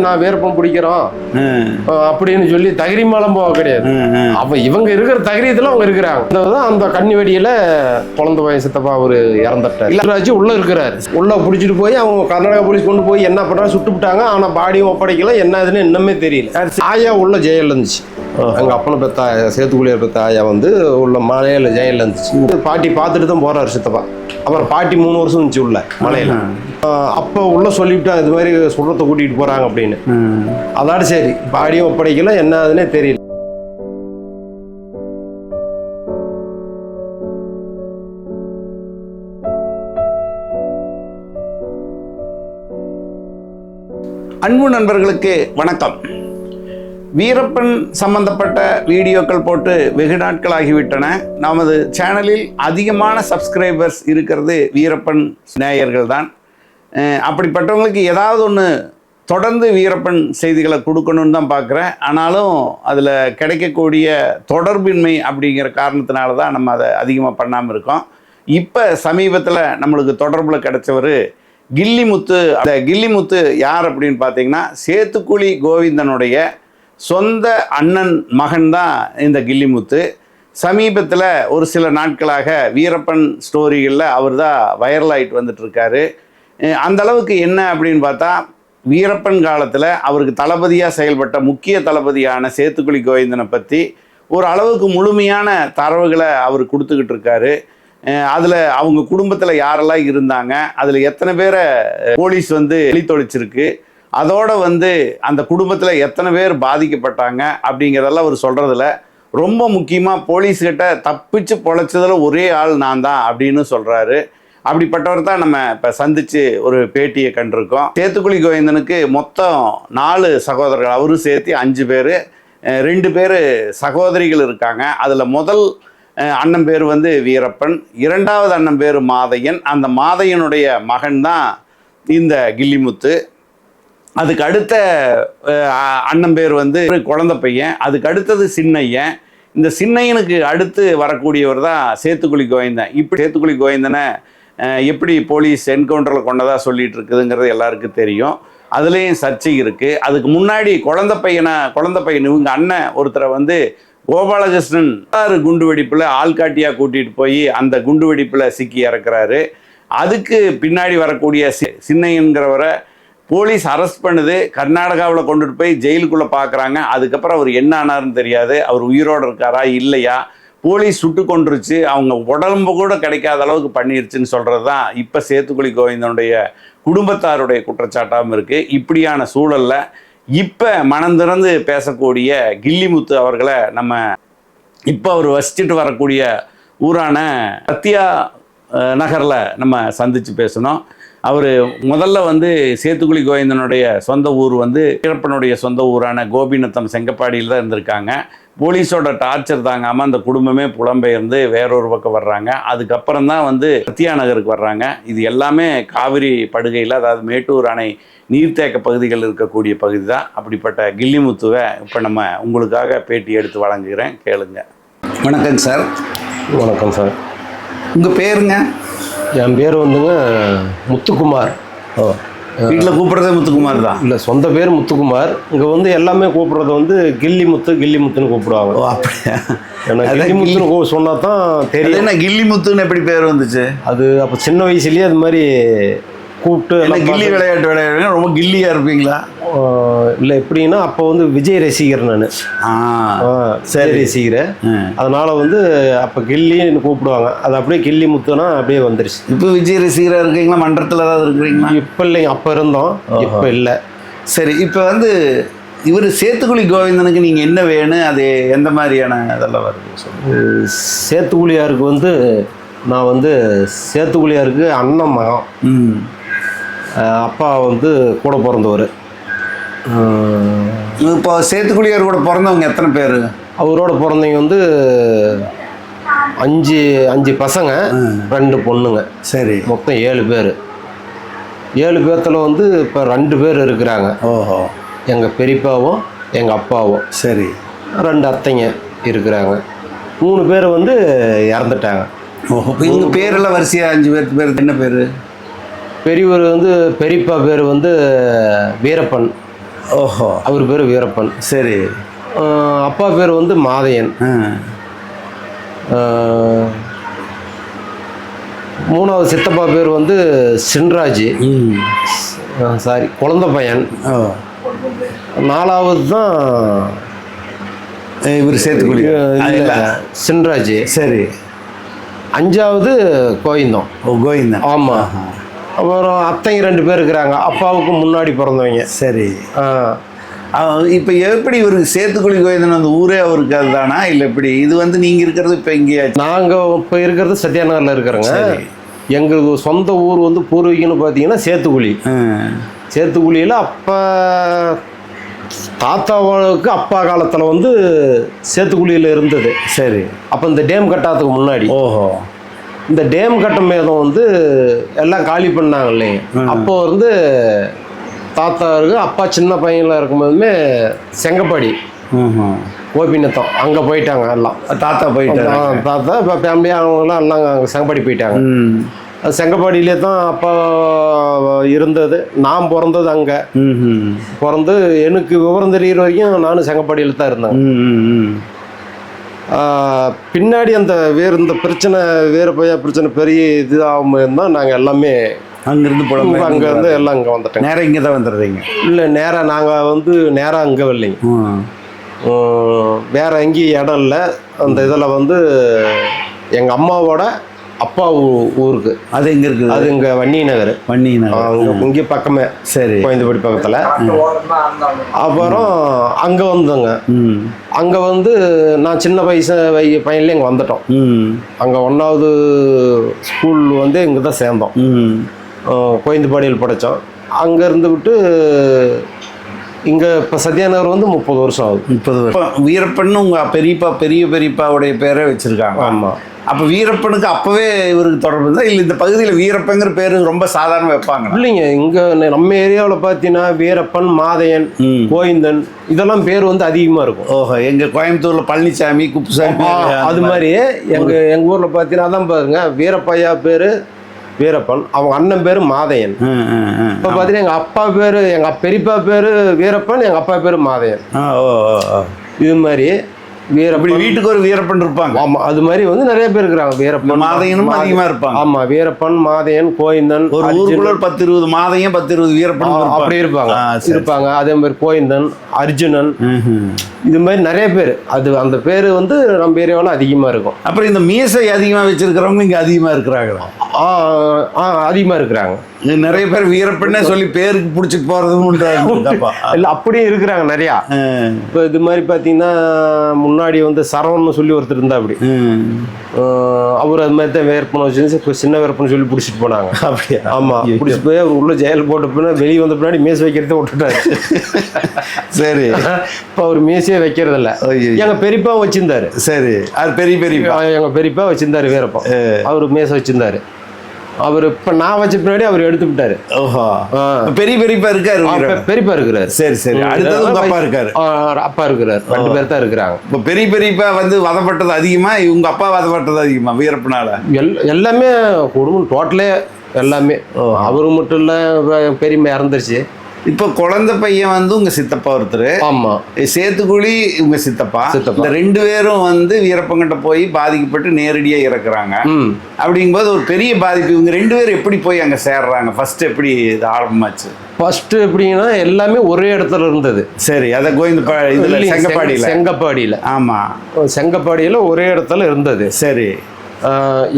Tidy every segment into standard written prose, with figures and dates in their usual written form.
நான் வீரப்பன் பிடிக்கிறோம் அப்படின்னு சொல்லி தகிரிமாலம் போக கிடையாது. அப்ப இவங்க இருக்கிற தகிரியத்துல அவங்க இருக்கிறாங்க. அந்த கன்னி வெடியில குழந்தை வயசுத்தப்பா அவரு இறந்துட்டார். இல்லராஜு உள்ள இருக்கிறாரு. உள்ள பிடிச்சிட்டு போய் அவங்க கர்நாடகா போலீஸ் கொண்டு போய் என்ன பண்றாங்க, சுட்டு விட்டாங்க. ஆனா பாடியும் ஒப்படைக்கல, என்ன இதுன்னு இன்னுமே தெரியல. ஆயா உள்ள ஜெயில இருந்துச்சு. எங்க அப்பனை பெத்த சேத்துக்குழியார் பெத்த ஆயா வந்து உள்ள மலையில ஜெயில இருந்துச்சு. பாட்டி பார்த்துட்டு தான் போறாரு சித்தப்பா. அப்புறம் பாட்டி 3 வருஷம் இருந்துச்சு உள்ள மலையில. அப்ப உள்ள சொல்லிவிட்டா இது மாதிரி சுடுறத கூட்டிட்டு போறாங்க அப்படின்னு. அதாடு சரி, பாடியும் ஒப்படைக்கல, என்ன ஆகுதுன்னே தெரியல. அன்பு நண்பர்களுக்கு வணக்கம். வீரப்பன் சம்பந்தப்பட்ட வீடியோக்கள் போட்டு வெகு நாட்கள் ஆகிவிட்டன. நமது சேனலில் அதிகமான சப்ஸ்கிரைபர்ஸ் இருக்கிறது வீரப்பன் நேயர்கள் தான். அப்படிப்பட்டவங்களுக்கு ஏதாவது ஒன்று தொடர்ந்து வீரப்பன் செய்திகளை கொடுக்கணுன்னு தான் பார்க்குறேன். ஆனாலும் அதில் கிடைக்கக்கூடிய தொடர்பின்மை அப்படிங்கிற காரணத்தினால தான் நம்ம அதை அதிகமாக பண்ணாமல் இருக்கோம். இப்போ சமீபத்தில் நம்மளுக்கு தொடர்பில் கிடைச்சவர் கில்லிமுத்து. அந்த கில்லிமுத்து யார் அப்படின்னு பார்த்தீங்கன்னா, சேத்துக்குழி கோவிந்தனுடைய சொந்த அண்ணன் மகன் தான் இந்த கில்லிமுத்து. சமீபத்தில் ஒரு சில நாட்களாக வீரப்பன் ஸ்டோரிகளில் அவர் தான் வைரல் ஆகிட்டு வந்துட்டுருக்காரு. அந்த அளவுக்கு என்ன அப்படின்னு பார்த்தா, வீரப்பன் காலத்தில் அவருக்கு தளபதியாக செயல்பட்ட முக்கிய தளபதியான சேத்துக்குழி கோவிந்தனை பற்றி ஒரு அளவுக்கு முழுமையான தரவுகளை அவர் கொடுத்துக்கிட்டு இருக்காரு. அதில் அவங்க குடும்பத்தில் யாரெல்லாம் இருந்தாங்க, அதில் எத்தனை பேரை போலீஸ் வந்து எலித்தொழிச்சிருக்கு, அதோடு வந்து அந்த குடும்பத்தில் எத்தனை பேர் பாதிக்கப்பட்டாங்க அப்படிங்கிறதெல்லாம் அவர் சொல்கிறதில்ல. ரொம்ப முக்கியமாக போலீஸ்கிட்ட தப்பிச்சு பொழைச்சதில் ஒரே ஆள் நான் தான் அப்படின்னு சொல்கிறாரு. அப்படிப்பட்டவர் தான் நம்ம இப்போ சந்தித்து ஒரு பேட்டியை கண்டிருக்கோம். சேத்துக்குழி கோவிந்தனுக்கு மொத்தம் 4 சகோதரர்கள், அவரும் சேர்த்து 5 பேர். 2 பேர் சகோதரிகள் இருக்காங்க. அதில் முதல் அண்ணன் பேர் வந்து வீரப்பன், 2வது அண்ணன் பேர் மாதையன். அந்த மாதையனுடைய மகன் தான் இந்த கில்லிமுத்து. அதுக்கு அடுத்த அண்ணன் பேர் வந்து குழந்தை பையன். அதுக்கு அடுத்தது சின்னையன். இந்த சின்னையனுக்கு அடுத்து வரக்கூடியவர் தான் சேத்துக்குழி கோவிந்தன். இப்படி சேத்துக்குழி கோவிந்தனை எப்படி போலீஸ் என்கவுண்டரில் கொண்டதாக சொல்லிட்டு இருக்குதுங்கிறது எல்லாருக்கும் தெரியும். அதுலேயும் சர்ச்சை இருக்குது. அதுக்கு முன்னாடி குழந்தை பையன் இவங்க அண்ணன் ஒருத்தரை வந்து கோபாலகிருஷ்ணன் குண்டு வெடிப்பில் ஆள்காட்டியாக கூட்டிகிட்டு போய் அந்த குண்டு வெடிப்பில் சிக்கி இறக்குறாரு. அதுக்கு பின்னாடி வரக்கூடிய சின்னையன்கிறவரை போலீஸ் அரெஸ்ட் பண்ணுது. கர்நாடகாவில் கொண்டுட்டு போய் ஜெயிலுக்குள்ளே பார்க்குறாங்க. அதுக்கப்புறம் அவர் என்ன ஆனார்னு தெரியாது. அவர் உயிரோடு இருக்காரா இல்லையா, போலீஸ் சுட்டு கொண்டுருச்சு, அவங்க உடம்பு கூட கிடைக்காத அளவுக்கு பண்ணிருச்சுன்னு சொல்கிறது தான் இப்போ சேத்துக்குழி கோவிந்தனுடைய குடும்பத்தாருடைய குற்றச்சாட்டாகவும் இருக்குது. இப்படியான சூழலில் இப்போ மனம் திறந்து பேசக்கூடிய கில்லிமுத்து அவர்களை நம்ம இப்போ அவர் வசிச்சுட்டு வரக்கூடிய ஊரான சத்யா நகரில் நம்ம சந்தித்து பேசணும். அவர் முதல்ல வந்து சேத்துக்குழி கோவிந்தனுடைய சொந்த ஊர் வந்து வீரப்பனுடைய சொந்த ஊரான கோபிநத்தம் செங்கப்பாடியில் தான் இருந்திருக்காங்க. போலீஸோட டார்ச்சர் தாங்காமல் அந்த குடும்பமே புலம்பெயர்ந்து வேறொரு பக்கம் வர்றாங்க. அதுக்கப்புறம் தான் வந்து சத்யா நகருக்கு வர்றாங்க. இது எல்லாமே காவிரி படுகையில், அதாவது மேட்டூர் அணை நீர்த்தேக்க பகுதிகள் இருக்கக்கூடிய பகுதி தான். அப்படிப்பட்ட கில்லிமுத்துவை இப்போ நம்ம உங்களுக்காக பேட்டி எடுத்து வழங்குகிறேன், கேளுங்க. வணக்கம் சார். வணக்கம் சார். உங்கள் பேருங்க? என் பேர் வந்துங்க முத்துக்குமார். வீட்டில் கூப்பிட்றதே முத்துக்குமார் தான்? இல்லை, சொந்த பேர் முத்துக்குமார். இங்கே வந்து எல்லாமே கூப்பிட்றது வந்து கில்லிமுத்துன்னு கூப்பிடுவாங்க. ஓ, அப்படியா? கில்லிமுத்துன்னு சொன்னா தான் தெரியும். என்ன கில்லிமுத்துன்னு எப்படி பேர் வந்துச்சு? அது அப்போ சின்ன வயசுலேயே அது மாதிரி கூப்பிட்டு எல்லாம் கில்லி விளையாட்டு ரொம்ப கில்லியாக இருப்பீங்களா? இல்லை, எப்படின்னா அப்போ வந்து விஜய் ரசிகர் நான். சரி, ரசிகர். அதனால் வந்து அப்போ கில்லின்னு கூப்பிடுவாங்க. அது அப்படியே கில்லிமுத்துனா அப்படியே வந்துருச்சு. இப்போ விஜய் ரசிகராக இருக்கீங்களா? மன்றத்தில் ஏதாவது இருக்கிறீங்களா? இப்போ இல்லைங்க, அப்போ இருந்தோம், இப்போ இல்லை. சரி, இப்போ வந்து இவர் சேத்துக்குழி கோவிந்தனுக்கு நீங்கள் என்ன வேணும், அது எந்த மாதிரியான இதெல்லாம் வருது சொல்லுங்கள். சேத்துக்குழியாருக்கு வந்து நான் வந்து சேத்துக்குழியாருக்கு அண்ணன் மகன். அப்பா வந்து கூட பிறந்தவர். இப்போ சேத்துக்குழியார் கூட பிறந்தவங்க எத்தனை பேர்? அவரோட பிறந்தவங்க வந்து 5 பசங்க, 2 பொண்ணுங்க. சரி, மொத்தம் 7 பேர். 7 பேர்த்தில் வந்து இப்போ 2 பேர் இருக்கிறாங்க. ஓஹோ. எங்கள் பெரியப்பாவும் எங்கள் அப்பாவும். சரி. 2 அத்தைங்க இருக்கிறாங்க. 3 பேர் வந்து இறந்துட்டாங்க. ஓஹோ. இவங்க பேரெல்லாம் வரிசையாக 5 பேர் என்ன பேர்? பெரியவர் வந்து பெரியப்பா பேர் வந்து வீரப்பன். ஓஹோ. அவர் பேர் வீரப்பன். சரி. அப்பா பேர் வந்து மாதையன். மூணாவது சித்தப்பா பேர் வந்து சின்ராஜ். சாரி, குழந்தை பையன். நாலாவது தான் இவர் சேத்துக்குழி சின்ராஜ். சரி. அஞ்சாவது கோவிந்தம். கோவிந்தன். ஆமாம். அப்புறம் அத்தைங்க 2 பேர் இருக்கிறாங்க, அப்பாவுக்கு முன்னாடி பிறந்தவங்க. சரி. இப்போ எப்படி இவருக்கு சேத்துக்குழி கோவிந்தன் அந்த ஊரே அவருக்கு அதுதானா இல்லை எப்படி? இது வந்து நீங்கள் இருக்கிறது இப்போ எங்கேயாச்சு? நாங்கள் இப்போ இருக்கிறது சத்யாநகரில் இருக்கிறோங்க. எங்களுக்கு சொந்த ஊர் வந்து பூர்வீகம்னு பார்த்தீங்கன்னா சேத்துக்குழி. சேத்துக்குழியில் அப்போ தாத்தாவுக்கு அப்பா காலத்தில் வந்து சேத்துக்குழியில் இருந்தது. சரி. அப்போ இந்த டேம் கட்டாததுக்கு முன்னாடி. ஓஹோ. இந்த டேம் கட்டும் மேதம் வந்து எல்லாம் காலி பண்ணாங்க இல்லைங்க. அப்போ வந்து தாத்தாவுக்கு அப்பா சின்ன பையனில் இருக்கும்போதுமே செங்கப்பாடி கோபிநத்தம் அங்கே போயிட்டாங்க எல்லாம். தாத்தா போயிட்டாங்க. தாத்தா இப்போ ஃபேமிலியாக அவங்களாம் எல்லாம் அங்கே செங்கப்பாடி போயிட்டாங்க. அது செங்கப்பாடியிலே தான் அப்பா இருந்தது. நான் பிறந்தது அங்கே. பிறந்து எனக்கு விவரம் தெரிகிற வரைக்கும் நானும் செங்கப்பாடியில் தான் இருந்தேன். பின்னாடி அந்த இந்த பிரச்சனை வீரப்பையா பிரச்சனை பெரிய இதாகும் தான் நாங்கள் எல்லாமே அங்கேருந்து அங்கேருந்து எல்லாம் இங்கே வந்துட்டோம். நேராக இங்கே தான் வந்துடுறீங்க? இல்லை, நேராக நாங்கள் வந்து நேராக அங்கே வரலைங்க. வேற எங்கேயும் இடம் இல்லை. அந்த இதில் வந்து எங்கள் அம்மாவோட அப்பா ஊருக்கு. அது எங்கே இருக்குது? அது இங்கே வன்னி நகர். வன்னி நகர் இங்கே பக்கமே. சரி. கோயந்தபடி பக்கத்தில். அப்புறம் அங்கே வந்தோங்க. அங்கே வந்து நான் சின்ன பையன்லேயே இங்கே வந்துட்டோம். அங்கே 1வது ஸ்கூல் வந்து இங்கே தான் சேர்ந்தோம். கோயந்தபாடியில் படித்தோம். அங்கே இருந்துவிட்டு இங்கே இப்போ சத்யாநகர் வந்து 30 வருஷம் ஆகுது. 30 வருஷம். வீரப்பன் உங்கள் பெரியப்பாவுடைய பேரை வச்சுருக்காங்க. ஆமாம். அப்போ வீரப்பனுக்கு அப்போவே இவருக்கு தொடர்பு இருந்தால் இல்லை இந்த பகுதியில் வீரப்பங்கிற பேர் ரொம்ப சாதாரண வைப்பாங்க? இல்லைங்க, இங்கே நம்ம ஏரியாவில் பார்த்தீங்கன்னா வீரப்பன், மாதையன், கோவிந்தன் இதெல்லாம் பேர் வந்து அதிகமாக இருக்கும். ஓஹோ. எங்கள் கோயம்புத்தூரில் பழனிசாமி, குப்புசாமி அது மாதிரி எங்கள் ஊரில் பார்த்தீங்கன்னா அதான் பாருங்க, வீரப்பையா பேர் வீரப்பன், அவங்க அண்ணன் பேர் மாதையன். இப்போ பார்த்தீங்கன்னா எங்கள் அப்பா பேர், எங்கள் பெரியப்பா பேர் வீரப்பன், எங்கள் அப்பா பேர் மாதையன். இது மாதிரி வீரப்பன் வீட்டுக்கு ஒரு வீரப்பன் இருப்பாங்க. ஆமாம், அது மாதிரி வந்து நிறைய பேர் இருக்கிறாங்க. வீரப்பன் மாதையனும் அதிகமாக இருப்பாங்க. ஆமாம், வீரப்பன், மாதையன், கோவிந்தன். ஒரு ஊருக்குள்ள 10-20 மாதையன், 10-20 வீரப்பன் அப்படி இருப்பாங்க. அதே மாதிரி கோவிந்தன், அர்ஜுனன், இது மாதிரி நிறைய பேர். அது அந்த பேர் வந்து நம்ம ஏரியாவில் அதிகமாக இருக்கும். அப்புறம் இந்த மீசை அதிகமாக வச்சிருக்கிறவங்க இங்கே அதிகமாக இருக்கிறாங்களா? அதிகமாக இருக்கிறாங்க. நிறைய பேர் வீரப்பன்னே சொல்லி பேருக்கு பிடிச்சிட்டு போகிறதும் இல்லை, அப்படியே இருக்கிறாங்க நிறையா. இப்போ இது மாதிரி பார்த்தீங்கன்னா முன்னாடி வந்து சரவணன் சொல்லி ஒருத்தர் இருந்தா அப்படி. அவர் அது மாதிரி தான் வேர்ப்பனை வச்சு சின்ன வேர்ப்பனை சொல்லி பிடிச்சிட்டு போனாங்க. அப்படியா? ஆமாம், பிடிச்சி போய் அவர் உள்ள ஜெயில் போட்ட பின்னா வெளியே வந்த பின்னாடி மேஸ் வைக்கிறத விட்டுட்டாரு. சரி. இப்போ அவர் மேஸே வைக்கிறதில்ல. எங்கள் பெரியப்பா வச்சிருந்தாரு. சரி. அது பெரியப்பா எங்கள் பெரியப்பா வச்சிருந்தாரு வீரப்பன். அவர் மேஸ் வச்சிருந்தாரு. அவர் இப்போ நான் வச்ச பின்னாடி அவர் எடுத்து விட்டாரு. ஓஹோ. பெரியப்பா இருக்காரு? பெரியப்பா இருக்கிறாரு. சரி சரி. அடுத்தது அப்பா இருக்காரு? அப்பா இருக்கிறாரு. 2 பேர் தான் இருக்கிறாங்க. இப்போ பெரியப்பா வந்து வதப்பட்டது அதிகமா, இவங்க அப்பா வதப்பட்டது அதிகமா வீரப்பனால? எல்லாமே குடும்பம் டோட்டலே எல்லாமே. அவரு மட்டும் இல்லை, பெரியம்மா இறந்துருச்சு. இப்போ குழந்தை பையன் வந்து உங்க சித்தப்பா ஒருத்தர். ஆமா. சேத்துக்குழி உங்க சித்தப்பா. இந்த 2 பேரும் வந்து வீரப்பங்கிட்ட போய் பாதிக்கப்பட்டு நேரடியாக இறக்குறாங்க. அப்படிங்கும்போது ஒரு பெரிய பாதிப்பு. இவங்க 2 பேரும் எப்படி போய் அங்கே சேர்றாங்க? ஃபர்ஸ்ட் எப்படி இது ஆரம்பமாச்சு? ஃபர்ஸ்ட் எப்படின்னா எல்லாமே ஒரே இடத்துல இருந்தது. சரி. அதை செங்கப்பாடியில். ஆமா, செங்கப்பாடியில் ஒரே இடத்துல இருந்தது. சரி.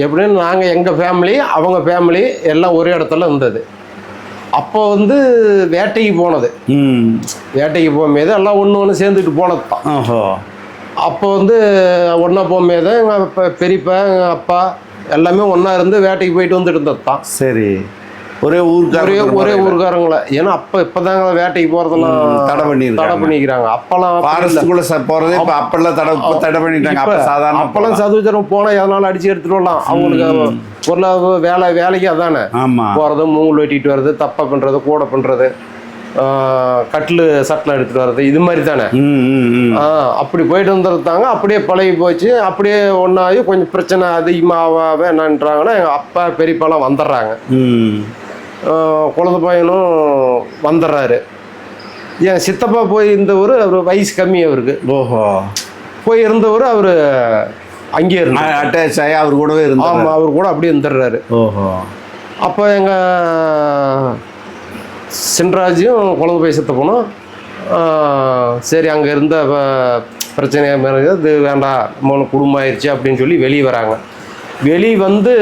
எப்படின்னு நாங்கள் எங்கள் ஃபேமிலி, அவங்க ஃபேமிலி எல்லாம் ஒரே இடத்துல இருந்தது. அப்போ வந்து வேட்டைக்கு போனது. வேட்டைக்கு போகும்போது எல்லாம் ஒன்று சேர்ந்துட்டு போனது தான். அப்போ வந்து ஒன்றா போகும்போது எங்கள் பெரியப்பா, எங்கள் அப்பா எல்லாமே ஒன்றா இருந்து வேட்டைக்கு போயிட்டு வந்துட்டு இருந்தது தான். சரி. ஒரே ஊருக்காரங்கள. ஏன்னா இப்போதாங்க வேட்டைக்கு போகிறதெல்லாம் தடை பண்ணிக்கிறாங்க. அப்பெல்லாம் போகிறதே தடை பண்ணிட்டாங்க. அப்பெல்லாம் சதுவச்சரம் போனால் எதனால அடிச்சு எடுத்துட்டு வரலாம். அவங்களுக்கு பொருளாதார வேலைக்கு அதானே போகிறது. மூங்கல் வெட்டிட்டு வர்றது, தப்பா பண்ணுறது, கூட பண்ணுறது, கட்டில் சட்டில் எடுத்துகிட்டு வர்றது, இது மாதிரி தானே. அப்படி போயிட்டு வந்துருந்தாங்க. அப்படியே பழகி போச்சு. அப்படியே ஒன்றாகி கொஞ்சம் பிரச்சனை அதிகமாக என்னன்றாங்கன்னா எங்கள் அப்பா பெரியப்பாலாம் வந்துடுறாங்க. குழந்தை பையனும் வந்துடுறாரு. என் சித்தப்பா போய் இருந்தவர், அவர் வயசு கம்மி அவருக்கு. ஓஹோ. போய் இருந்தவர் அவர் அங்கேயே இருந்தார், அட்டாச் ஆகி அவர் கூடவே இருந்தார். ஆமாம், அவர் கூட அப்படியே இருந்துடுறாரு. ஓஹோ. அப்போ எங்கள் சின்ராஜும் குழந்தை போய் செத்த போனோம். சரி, அங்கே இருந்த பிரச்சனையாக மேலே இது வேண்டாம், நம்ம குடும்பம் ஆயிடுச்சு அப்படின்னு சொல்லி வெளியே வராங்க. வெளியே வந்து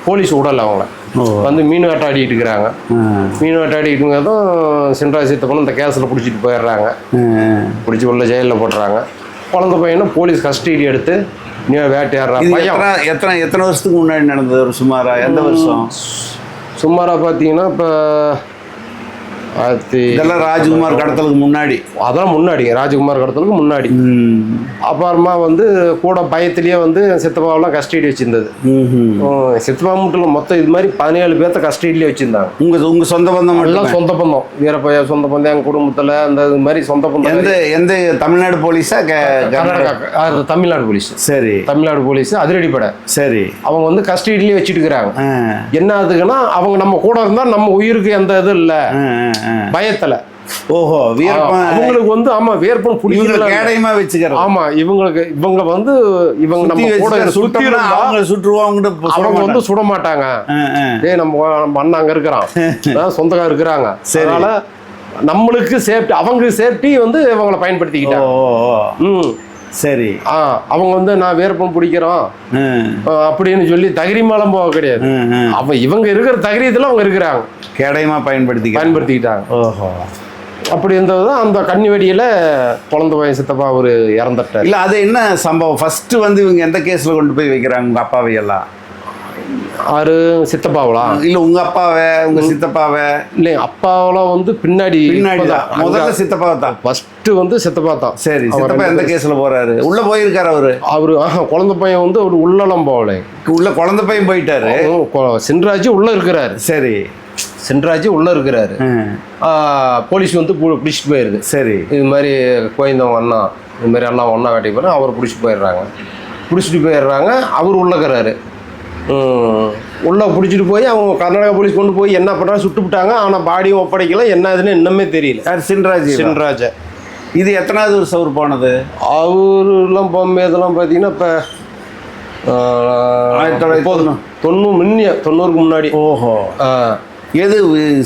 போலீஸ் விடலை அவங்கள, வந்து மீன் வேட்டாடிட்டு இருக்கிறாங்க. மீன் வேட்டாடிட்டு இருக்கிறதும் சின்ராஜ் செத்த போனோம் இந்த கேஸில் பிடிச்சிட்டு போயிடுறாங்க. பிடிச்சி உள்ள ஜெயிலில் போட்டுறாங்க. குழந்தை பையனை போலீஸ் கஸ்டடி எடுத்து நீ வேட்டையாடுறா பையன். எத்தனை வருஷத்துக்கு முன்னாடி நடந்தது ஒரு சுமாரா? எந்த வருஷம் சுமாரா பார்த்தீங்கன்னா இப்போ இதெல்லாம் ராஜ்குமார் கடத்தலுக்கு முன்னாடி. அதெல்லாம் முன்னாடி, ராஜ்குமார் கடத்தலுக்கு முன்னாடி. அப்புறமா வந்து கூட பயத்திலேயே வந்து சித்தப்பாவெல்லாம் கஸ்டடி வச்சிருந்தது. சித்தப்பா மட்டும் இல்லை, மொத்தம் இது மாதிரி 17 பேர்த்த கஸ்டடியிலே வச்சிருந்தாங்க. உங்க சொந்த பந்தம் எல்லாம் சொந்த பந்தம், வீரப்பையா சொந்த பந்தம், எங்கள் குடும்பத்தில் அந்த இது மாதிரி சொந்த பந்தம். எந்த தமிழ்நாடு போலீஸா? கர்நாடகா, தமிழ்நாடு போலீஸ். சரி, தமிழ்நாடு போலீஸ் அதிரடிப்படை. சரி, அவங்க வந்து கஸ்டடியிலேயே வச்சுட்டு இருக்கிறாங்க. என்ன ஆகுதுன்னா, அவங்க நம்ம கூட இருந்தால் நம்ம உயிருக்கு எந்த இது இல்லை பயத்துல. ஓஹோ. அவங்களுக்கு வந்து ஆமா வீரப்பன் பிடிக்கல, கேடயமா வச்சுக்கிறாங்க. ஆமா, இவங்க வந்து இவங்க நம்ம கூட சுத்தி அவங்க சுற்றுவாங்க, அவங்க வந்து சுட மாட்டாங்க. நம்ம அண்ணன் அங்க இருக்கிறான், சொந்தக்கார இருக்கிறாங்க. அதனால நம்மளுக்கு சேஃப்டி, அவங்க சேஃப்டி வந்து இவங்களை பயன்படுத்திக்கிட்டாங்க. சரி. அவங்க வந்து நான் வீரப்பன் பிடிக்கிறோம் அப்படின்னு சொல்லி தகிரிமாலம் போக கிடையாது. இவங்க இருக்கிற தகிரியத்துல அவங்க இருக்கிறாங்க, கேடயமா பயன்படுத்திக்கிட்டாங்க. ஓஹோ. அப்படி இருந்ததுதான் அந்த கன்னி வெடியில குழந்தை பையன் சித்தப்பா அவரு இறந்துட்டார். இல்ல, அது என்ன சம்பவம்? ஃபர்ஸ்ட் வந்து இவங்க எந்த கேஸ்ல கொண்டு போய் வைக்கிறாங்க உங்க அப்பாவை எல்லாம்? ஆறு சித்தப்பாவளா? இல்ல உங்க அப்பாவை, உங்க சித்தப்பாவை? இல்ல, அப்பாவெல்லாம் வந்து பின்னாடி தான். முதல்ல சித்தப்பா தான் ஃபர்ஸ்ட் வந்து சித்தப்பா தான். சரி, சித்தப்பா எந்த கேஸ்ல போறாரு? உள்ள போயிருக்காரு அவரு? குழந்தை பையன் வந்து ஒரு உள்ளலாம் போகல, உள்ள குழந்தை பையன் போயிட்டாரு. சின்ராஜ் உள்ள இருக்கிறாரு. சரி, சின்ராஜ் உள்ள இருக்கிறாரு. போலீஸ் வந்து பிடிச்சிட்டு போயிருது. சரி, இது மாதிரி கோயந்தவங்க அண்ணா இது மாதிரி எல்லாம் ஒன்றா வேட்டைக்கு போகிறேன், அவரை பிடிச்சிட்டு போயிடுறாங்க. அவர் உள்ள இருக்கிறாரு. உள்ள பிடிச்சிட்டு போய் அவங்க கர்நாடகா போலீஸ் கொண்டு போய் என்ன பண்ணுறாங்க, சுட்டு விட்டாங்க. ஆனால் பாடியும் ஒப்படைக்கல, என்ன இதுன்னு இன்னுமே தெரியல. சின்ராஜ். இது எத்தனாவது வருஷம் அவர் போனது? அவருலாம் போகும்போது இதெல்லாம் பார்த்தீங்கன்னா இப்போ 1990க்கு முன்னாடி. ஓஹோ. எது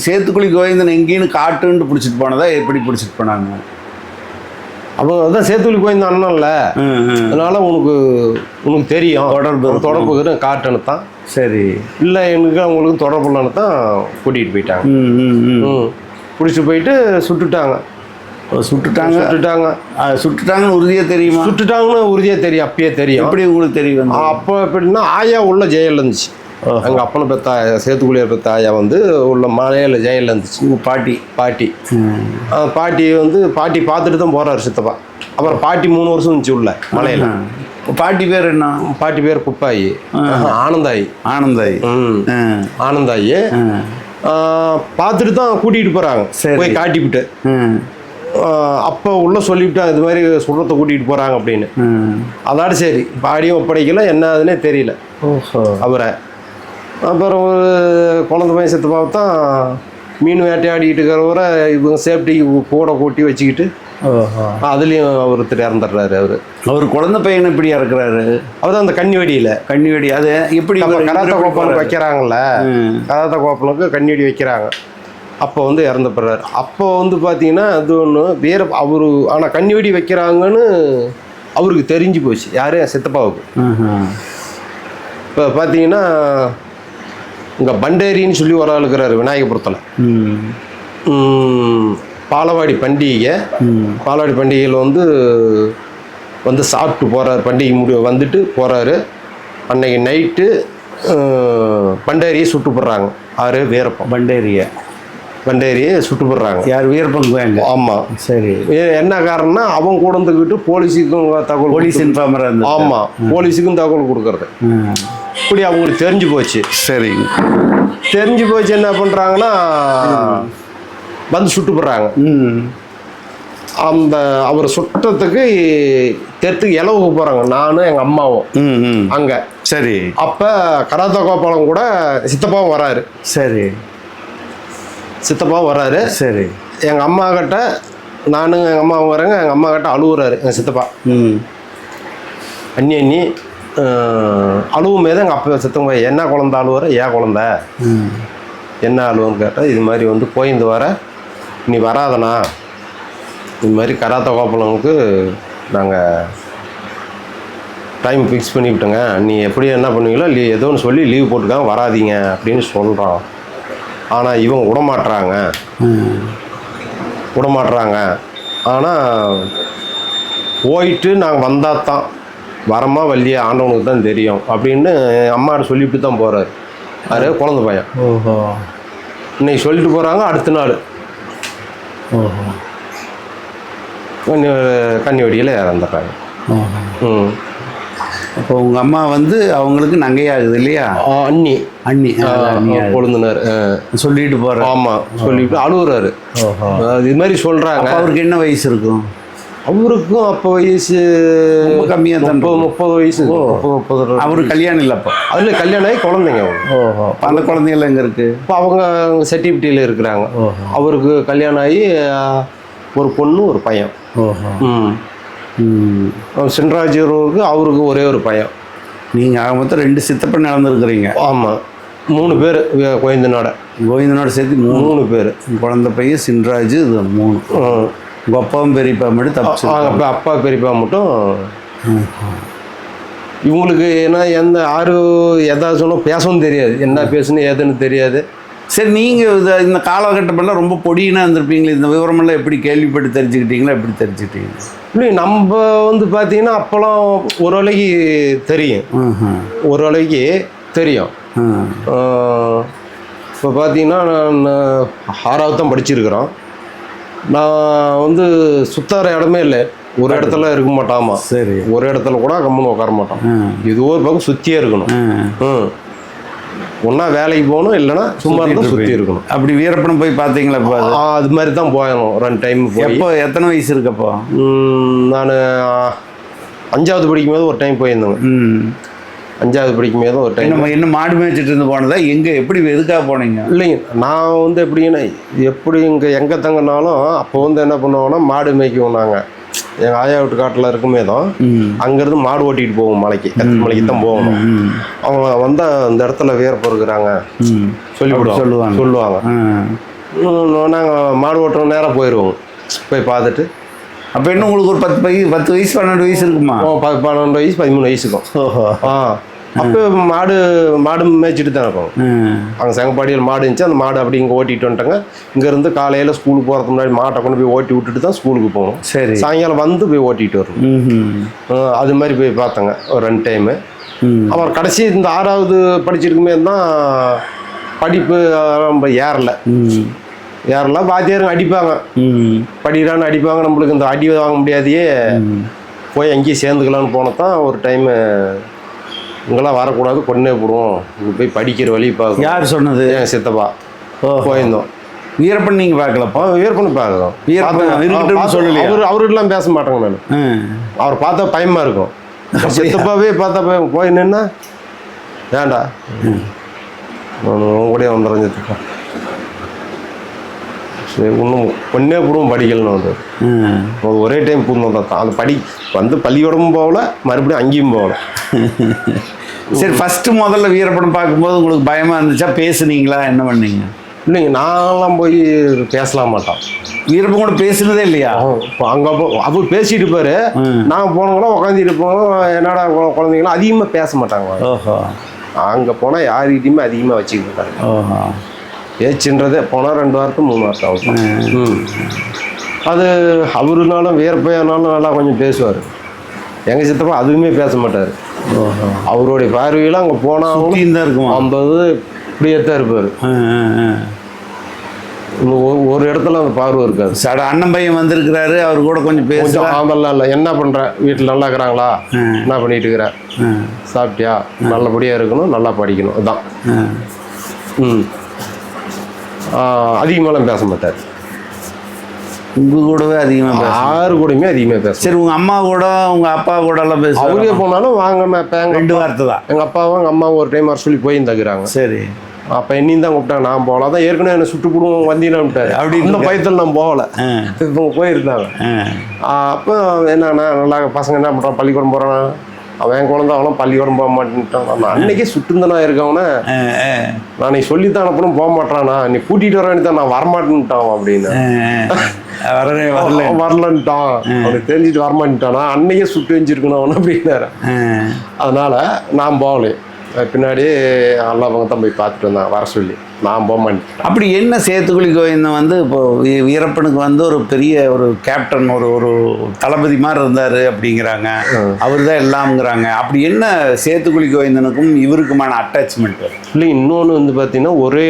சேத்துக்குழி கோவிந்தன் எங்கேன்னு காட்டுன்னு பிடிச்சிட்டு போனதா, எப்படி பிடிச்சிட்டு போனாங்க? அவங்க அதான் சேத்துக்குழி கோவிந்தன் அண்ணன்ல, அதனால உனக்கு தெரியும் தொடர்பு காட்டுன்னு தான். சரி. இல்லை, எனக்கு அவங்களுக்கு தொடர்பு இல்லைன்னு தான் கூட்டிகிட்டு போயிட்டாங்க. பிடிச்சிட்டு போயிட்டு சுட்டுட்டாங்கன்னு உறுதியாக தெரியுமா? சுட்டுட்டாங்கன்னு உறுதியாக தெரியும், அப்பயே தெரியும். எப்படி உங்களுக்கு தெரியும்? அப்போ எப்படின்னா, ஆயா உள்ள ஜெயிலில் இருந்துச்சு. எங்கள் அப்பனை பெற்ற ஆயா, சேத்துக்குழியை பெற்ற ஆயா வந்து உள்ள மலையில் ஜெயிலில் இருந்துச்சு. பாட்டி வந்து பாட்டி பார்த்துட்டு தான் போகிறாரு சித்தப்பா. அப்புறம் பாட்டி 3 வருஷம் இருந்துச்சு உள்ள மலையில். பாட்டி பேர் என்ன? பாட்டி பேர் குப்பாயி, ஆனந்தாயி. பார்த்துட்டு தான் கூட்டிகிட்டு போகிறாங்க, போய் காட்டிவிட்டு. அப்போ உள்ள சொல்லிவிட்டா இது மாதிரி சுடுறத்தை கூட்டிகிட்டு போகிறாங்க அப்படின்னு. அதோட சரி, பாடியும் ஒப்படைக்கல, என்ன அதுன்னே தெரியல அவரை. அப்புறம் ஒரு குழந்தை பையன் சித்தப்பா தான் மீன் வேட்டையாடிக்கிட்டு இருக்கிறவரை இவங்க சேஃப்டிக்கு கூட கூட்டி வச்சுக்கிட்டு அதுலேயும் ஒருத்தர் இறந்துடுறாரு. அவர் குழந்தை பையன் எப்படி இறக்குறாரு? அவர் அந்த கன்னி வெடி அது எப்படி கராத்தா கோப்பனுக்கு வைக்கிறாங்கல்ல, கராத்தா கோப்பனுக்கு கன்னி வெடி வைக்கிறாங்க. அப்போ வந்து இறந்து போடுறாரு. அப்போ வந்து பார்த்தீங்கன்னா அது ஒன்று வேறு அவரு. ஆனால் கன்னி வெடி வைக்கிறாங்கன்னு அவருக்கு தெரிஞ்சு போச்சு, யார்? சித்தப்பாவுக்கு. இப்போ பார்த்தீங்கன்னா இங்கே பண்டேரின்னு சொல்லி ஒரு ஆள் இருக்கிறாரு விநாயகபுரத்தில். பாலவாடி பண்டிகையில் வந்து சாப்பிட்டு போகிறாரு. பண்டிகை வந்துட்டு போகிறாரு. அன்னைக்கு நைட்டு பண்டேரியை சுட்டு போடுறாங்க. ஆறு வீரப்பன் பண்டேரியை சுட்டு போடுறாங்க. யார்? வீரப்பன். ஆமாம். சரி. என்ன காரணம்னா, அவங்க கூட இருந்துக்கிட்டு போலீஸுக்கும் தகவல், போலீஸ் இன்ஃபார்மர். ஆமாம், போலீஸுக்கும் தகவல் கொடுக்கறது. இப்படி அவங்களுக்கு தெரிஞ்சு போச்சு. சரி, தெரிஞ்சு போச்சு. என்ன பண்ணுறாங்கன்னா, வந்து சுட்டு போடுறாங்க. அந்த அவர் சுட்டத்துக்கு தெற்குக்கு இலவுக்கு போகிறாங்க, நானும் எங்கள் அம்மாவும் அங்கே. சரி. அப்போ கராத்தா கோபாலம் கூட சித்தப்பாவும் வராரு. சரி. சரி, எங்கள் அம்மா கிட்ட நானும் எங்கள் அம்மா வரேங்க, எங்கள் அம்மா கிட்ட அழுகுறாரு எங்கள் சித்தப்பா. அண்ணி அழுவும் போது எங்கள் அப்பா சித்தங்க என்ன குழந்த அழுவுற, ஏன் குழந்த என்ன அழுவுன்னு கேட்டால், இது மாதிரி வந்து கோயந்து வர நீ வராதண்ணா, இது மாதிரி கராத்த கோப்பலனுக்கு நாங்கள் டைம் ஃபிக்ஸ் பண்ணிவிட்டோங்க, நீ எப்படி என்ன பண்ணுவீங்களோ ஏதோ ஒன்று சொல்லி லீவ் போட்டுக்காங்க வராதீங்க அப்படின்னு சொல்கிறோம். ஆனால் இவங்க விடமாட்றாங்க. ஆனால் போயிட்டு நாங்கள் வந்தால் தான் வரமா வள்ளியா ஆண்டவனுக்கு தான் தெரியும் அப்படின்னு அம்மாட்ட சொல்லிவிட்டு தான் போகிறாரு. அது குழந்தை பையன். இன்னைக்கு சொல்லிட்டு போகிறாங்க, அடுத்த நாள் கன்னி வெடியில் இறந்துடுறாங்க. அப்போ உங்கள் அம்மா வந்து அவங்களுக்கு நங்கையாகுது இல்லையா? அண்ணி கொழுந்தினார் சொல்லிட்டு போகிறார். ஆமாம், சொல்லிவிட்டு அழுகுறாரு. இது மாதிரி சொல்கிறாங்க. அவருக்கு என்ன வயசு இருக்கும்? அவருக்கும் அப்போ வயசு கம்மியாக தான், 30 வயசு. 30 அவருக்கு கல்யாணம் இல்லை அப்போ? அதில் கல்யாணம் ஆகி குழந்தைங்க அவங்க. அந்த குழந்தைகள் எங்கே இருக்குது இப்போ? அவங்க சர்டிஃபிகேட்டில் இருக்கிறாங்க. அவருக்கு கல்யாணம் ஆகி ஒரு பொண்ணு ஒரு பையன். சென்ட்ராஜூருக்கு அவருக்கு ஒரே ஒரு பையன். நீங்கள் ஆக மொத்தம் 2 சித்தப்பன் இழந்துருக்குறீங்க. ஆமாம், 3 பேர் கோவிந்தனோட சேர்த்து 3 பேர். குழந்தை பையன் சின்ராஜு, இது 3. உங்கள் அப்பாவும் பெரியப்பா மட்டும் தப்பு. அப்பா பெரியப்பா மட்டும். இவங்களுக்கு ஏன்னா யாரு எதாவது சொன்னால் பேசவும் தெரியாது, என்ன பேசணும் ஏதுன்னு தெரியாது. சரி, நீங்கள் இந்த காலகட்டமெல்லாம் ரொம்ப பொடியினா இருந்திருப்பீங்களே, இந்த விவரமெல்லாம் எப்படி கேள்விப்பட்டு தெரிஞ்சுக்கிட்டீங்களா? எப்படி தெரிஞ்சுக்கிட்டீங்க? இல்லை, நம்ம வந்து பார்த்தீங்கன்னா அப்போல்லாம் ஓரளவுக்கு தெரியும். ஓரளவுக்கு தெரியும். இப்போ பார்த்தீங்கன்னா நான் 6வது தான் படிச்சிருக்கிறோம். நான் வந்து சுத்தார இடமே இல்லை, ஒரு இடத்துல இருக்க மாட்டாமா. சரி, ஒரு இடத்துல கூட கம்முன்னு உட்கார மாட்டோம். இது ஒரு பக்கம் சுற்றியே இருக்கணும். ஒன்றா வேலைக்கு போகணும், இல்லைன்னா சும்மா இருந்தால் சுற்றி இருக்கணும். அப்படி வீரப்பணம் போய் பார்த்தீங்களா? இப்போ அது மாதிரி தான் போயணும் 2 டைம். எப்போ, எத்தனை வயசு இருக்கப்போ? நான் 5வது படிக்கும்போது ஒரு டைம் போயிருந்தேங்க. 5வது படிக்கும்போது ஒரு டைம். என்ன மாடு மேய்ச்சிட்டு இருந்து போனதா? எப்படி எதுக்காக போனீங்க? இல்லைங்க, நான் வந்து எப்படின்னா எப்படி எங்கே தங்கினாலும் அப்போ வந்து என்ன பண்ணுவோன்னா மாடு மேய்க்குவோம். நாங்கள் எங்கள் ஆயா வீட்டு காட்டில் இருக்குமே தான் அங்கேருந்து மாடு ஓட்டிகிட்டு போவோம். மலைக்கு மலைக்கு தான் போகணும். அவங்க வந்தால் இந்த இடத்துல வீரப்பம் இருக்கிறாங்க சொல்லுவாங்க. நாங்கள் மாடு ஓட்டுற நேரம் போயிடுவோம், போய் பார்த்துட்டு. அப்போ இன்னும் உங்களுக்கு ஒரு 10 வயசு 12 வயசு இருக்குமா? 12 வயசு 13 வயசுக்கும். அப்போ மாடு மேய்ச்சிட்டு தான் இருக்கும். அங்கே செங்கப்பாடியில் மாடு இருந்துச்சு, அந்த மாடு அப்படி இங்கே ஓட்டிகிட்டு வந்துட்டாங்க. இங்கேருந்து காலையில் ஸ்கூலுக்கு போகிறதுக்கு முன்னாடி மாட்டை கொண்டு போய் ஓட்டி விட்டுட்டு தான் ஸ்கூலுக்கு போகணும். சரி, சாயங்காலம் வந்து போய் ஓட்டிகிட்டு வரணும். அது மாதிரி போய் பார்த்தேங்க ஒரு 2 டைமு. அப்புறம் கடைசி இந்த 6வது படிச்சிருக்குமே தான் படிப்பு ரொம்ப ஏறல. வாத்தியாருங்க அடிப்பாங்க, படிக்கிறான்னு அடிப்பாங்க. நம்மளுக்கு இந்த அடி வாங்க முடியாதையே போய் அங்கேயே சேர்ந்துக்கலான்னு போனதான் ஒரு டைமு, இங்கெல்லாம் வரக்கூடாது, கொன்னே போடுவோம், இங்கே போய் படிக்கிற வழி பார்க்க. யார் சொன்னது? என் சித்தப்பா. போயிருந்தோம். வீரப்பன் நீங்கள் பார்க்கலப்பா? வீரப்பன் பார்க்கலாம். சொல்லலையே, அவர்கிட்டலாம் பேச மாட்டேங்க நான். அவர் பார்த்தா பயமாக இருக்கும். சித்தப்பாவே பார்த்தா போய் நின்னா ஏண்டா நான் கூட வந்துடுறேன் சித்தப்பா, சரி இன்னும் கொன்னே போடுவோம் படிக்கலன்னு வந்து ஒரே டைம் பூர்ணம் தான். அந்த வந்து பள்ளிக்கூடமும் போகல, மறுபடியும் அங்கேயும் போகல. சரி, முதல்ல வீரப்படம் பார்க்கும்போது உங்களுக்கு பயமாக இருந்துச்சா? பேசுனீங்களா? என்ன பண்ணீங்க? இல்லைங்க, நான்லாம் போய் பேசலாம் மாட்டோம். வீரப்பன் கூட பேசுனதே இல்லையா? அங்கே அவர் பேசிட்டு இருப்பாரு, நாங்கள் போனவங்களாம் உட்காந்துட்டு இருப்போம். என்னடா குழந்தைங்களாம் அதிகமாக பேச மாட்டாங்க. அங்கே போனால் யார்கிட்டையுமே அதிகமாக வச்சுக்கிட்டு இருக்காங்க. பேச்சுன்றதே போனால் 2 வாரத்துக்கு 3 வாரத்து ஆகும். அது அவருனாலும் வீரப்பையனாலும் நல்லா கொஞ்சம் பேசுவார். எங்கள் சித்தப்பா அதுவுமே பேச மாட்டார். அவருடைய பார்வையில் அங்கே போனால் தான் இருக்கும். அந்த இப்படியே தான் இருப்பார். ஒரு இடத்துல அந்த பார்வை இருக்காது. சார், அண்ணன் பையன் வந்திருக்கிறாரு, அவர் கூட கொஞ்சம் பேசுவோம். அதெல்லாம் இல்லை, என்ன பண்ணுற, வீட்டில் நல்லா இருக்கிறாங்களா, என்ன பண்ணிட்டு இருக்கிற, சாப்பிட்டியா, நல்லபடியாக இருக்கணும், நல்லா படிக்கணும், அதுதான். அதிகமாகலாம் பேச மாட்டார். உங்கள் கூடவே அதிகமாக யாரு கூடயுமே அதிகமாக பேச. சரி, உங்கள் அம்மா கூட உங்கள் அப்பா கூட எல்லாம் பேச? அவரே போனாலும் வாங்க 2 வார்த்தை தான். எங்கள் அப்பாவும் எங்கள் அம்மாவும் ஒரு டைம் வர சொல்லி போயிருந்தாக்குறாங்க. சரி, அப்போ என்னையும் தான் கூப்பிட்டாங்க, நான் போகல. அதான் ஏற்கனவே என்ன சுட்டு போடுவோம் வந்தீங்கன்னாட்டாரு. அப்படின்னு இந்த பயத்தில் நான் போகலை. இப்போ போயிருந்தாங்க. அப்போ என்னன்னா நல்லா பசங்க என்ன பண்ணுறான், பள்ளிக்கூடம் போகிறான், அவன் என் குழந்தை அவனும் பள்ளிக்கூடம் போக மாட்டேன்ட்டான். நான் அன்னைக்கே சுட்டுந்தனா இருக்கவனே நான் நீ சொல்லித்தான் அனுப்பணும் போக மாட்டானா, நீ கூட்டிகிட்டு வர வேண்டியதான், நான் வரமாட்டேன்ட்டான் அப்படின்னு. வரலன்ட்டான், அவனுக்கு தெரிஞ்சுட்டு வரமாட்டேன்ட்டானா, அன்னைக்கே சுட்டு வச்சிருக்கணும் அவனு அப்படின்னாரு. அதனால நான் போகல. பின்னாடி எல்லா பக்கம் தான் போய் பார்த்துட்டு வந்தான் வர சொல்லி, நான் போக மாட்டேன். அப்படி என்ன சேத்துக்குழி கோவிந்தன் வந்து இப்போ வீரப்பனுக்கு வந்து ஒரு பெரிய ஒரு கேப்டன், ஒரு தளபதி மாதிரி இருந்தார் அப்படிங்கிறாங்க, அவர் தான் எல்லாம்ங்கிறாங்க. அப்படி என்ன சேத்துக்குழி கோவிந்தனுக்கும் இவருக்குமான அட்டாச்மெண்ட்? இல்லை, இன்னொன்று வந்து பார்த்தீங்கன்னா ஒரே